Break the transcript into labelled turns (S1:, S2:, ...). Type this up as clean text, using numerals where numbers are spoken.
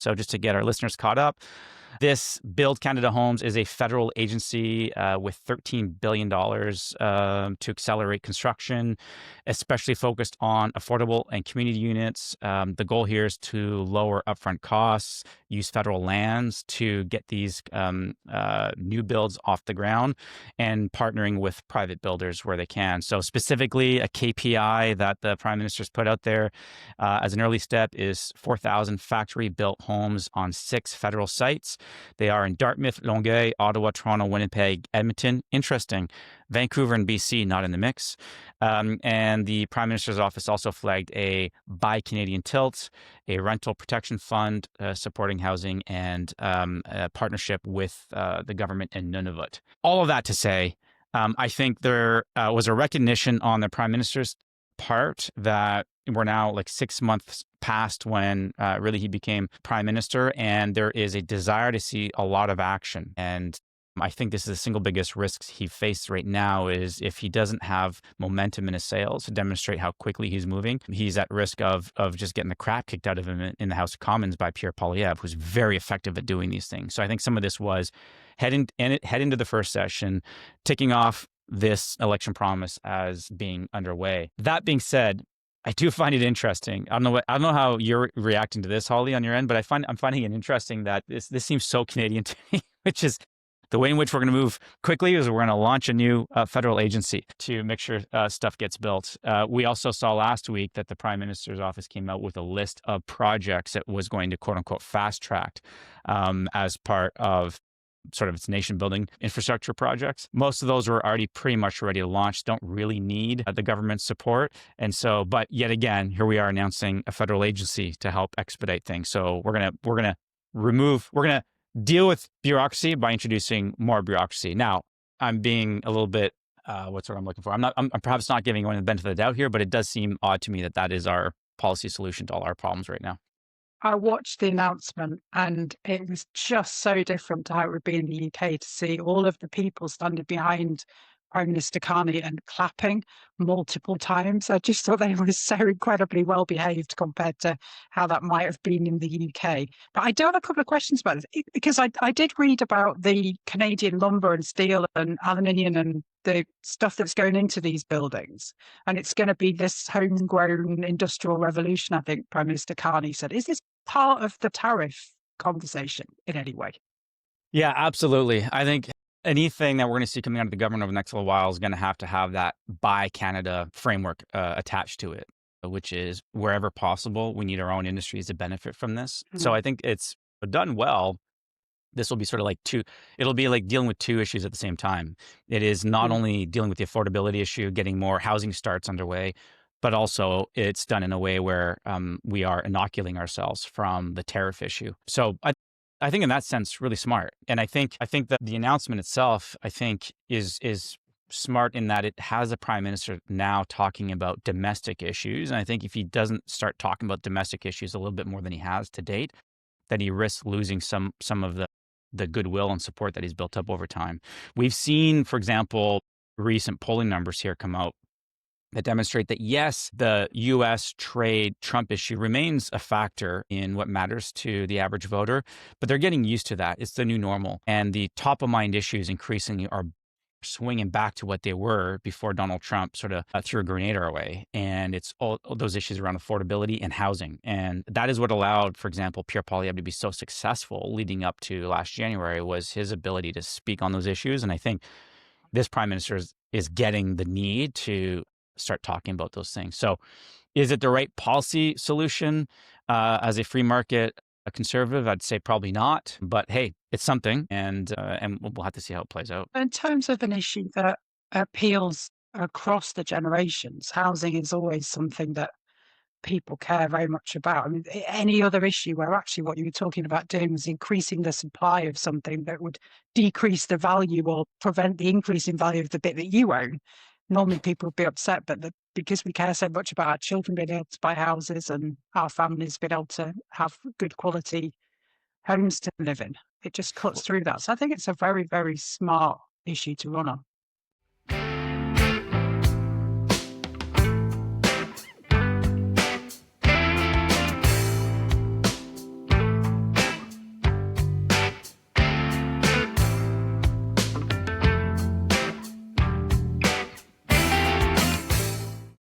S1: So just to get our listeners caught up, this Build Canada Homes is a federal agency with $13 billion to accelerate construction, especially focused on affordable and community units. The goal here is to lower upfront costs, use federal lands to get these new builds off the ground, and partnering with private builders where they can. So specifically, a KPI that the Prime Minister's put out there as an early step is 4,000 factory-built homes on 6 federal sites. They are in Dartmouth, Longueuil, Ottawa, Toronto, Winnipeg, Edmonton. Interesting. Vancouver and BC not in the mix. And the Prime Minister's office also flagged a Buy Canadian Tilt, a rental protection fund supporting housing, and a partnership with the government in Nunavut. All of that to say, I think there was a recognition on the Prime Minister's part that we're now like 6 months past when really he became prime minister, and there is a desire to see a lot of action. And I think this is the single biggest risks he faces right now is if he doesn't have momentum in his sales to demonstrate how quickly he's moving, he's at risk of just getting the crap kicked out of him in the House of Commons by Pierre Poilievre, who's very effective at doing these things. So I think some of this was head into the first session, ticking off this election promise as being underway. That being said, I do find it interesting. I don't know how you're reacting to this, Holly, on your end, but I'm finding it interesting that this seems so Canadian to me, which is the way in which we're going to move quickly is we're going to launch a new federal agency to make sure stuff gets built. We also saw last week that the Prime Minister's office came out with a list of projects that was going to quote unquote fast tracked as part of sort of its nation building infrastructure projects. Most of those were already pretty much ready to launch, don't really need the government support. And so, but yet again, here we are announcing a federal agency to help expedite things. So we're going to deal with bureaucracy by introducing more bureaucracy. Now, I'm being a little bit, what's what I'm looking for? I'm perhaps not giving anyone the benefit of the doubt here, but it does seem odd to me that is our policy solution to all our problems right now.
S2: I watched the announcement and it was just so different to how it would be in the UK to see all of the people standing behind Prime Minister Carney and clapping multiple times. I just thought they were so incredibly well behaved compared to how that might have been in the UK. But I do have a couple of questions about this because I did read about the Canadian lumber and steel and aluminium and the stuff that's going into these buildings. And it's going to be this homegrown industrial revolution, I think Prime Minister Carney said. Is this part of the tariff conversation in any way?
S1: Yeah, absolutely. I think anything that we're going to see coming out of the government over the next little while is going to have that Buy Canada framework attached to it, which is wherever possible, we need our own industries to benefit from this.
S2: Mm-hmm.
S1: So I think it's done well. This will be sort of like it'll be like dealing with 2 issues at the same time. It is not only dealing with the affordability issue, getting more housing starts underway, but also it's done in a way where we are inoculating ourselves from the tariff issue. So I think in that sense, really smart. And I think that the announcement itself, I think is smart in that it has a prime minister now talking about domestic issues. And I think if he doesn't start talking about domestic issues a little bit more than he has to date, that he risks losing some of the goodwill and support that he's built up over time. We've seen, for example, recent polling numbers here come out that demonstrate that, yes, the U.S. trade Trump issue remains a factor in what matters to the average voter, but they're getting used to that. It's the new normal. And the top of mind issues increasingly are swinging back to what they were before Donald Trump sort of threw a grenade our way. And it's all those issues around affordability and housing. And that is what allowed, for example, Pierre Poilievre to be so successful leading up to last January was his ability to speak on those issues. And I think this prime minister is getting the need to start talking about those things. So is it the right policy solution as a free market a conservative? I'd say probably not, but hey, it's something, and we'll have to see how it plays out.
S2: In terms of an issue that appeals across the generations, housing is always something that people care very much about. I mean, any other issue where actually what you were talking about doing was increasing the supply of something that would decrease the value or prevent the increase in value of the bit that you own, normally people would be upset, but because we care so much about our children being able to buy houses and our families being able to have good quality homes to live in, it just cuts through that. So I think it's a very, very smart issue to run on.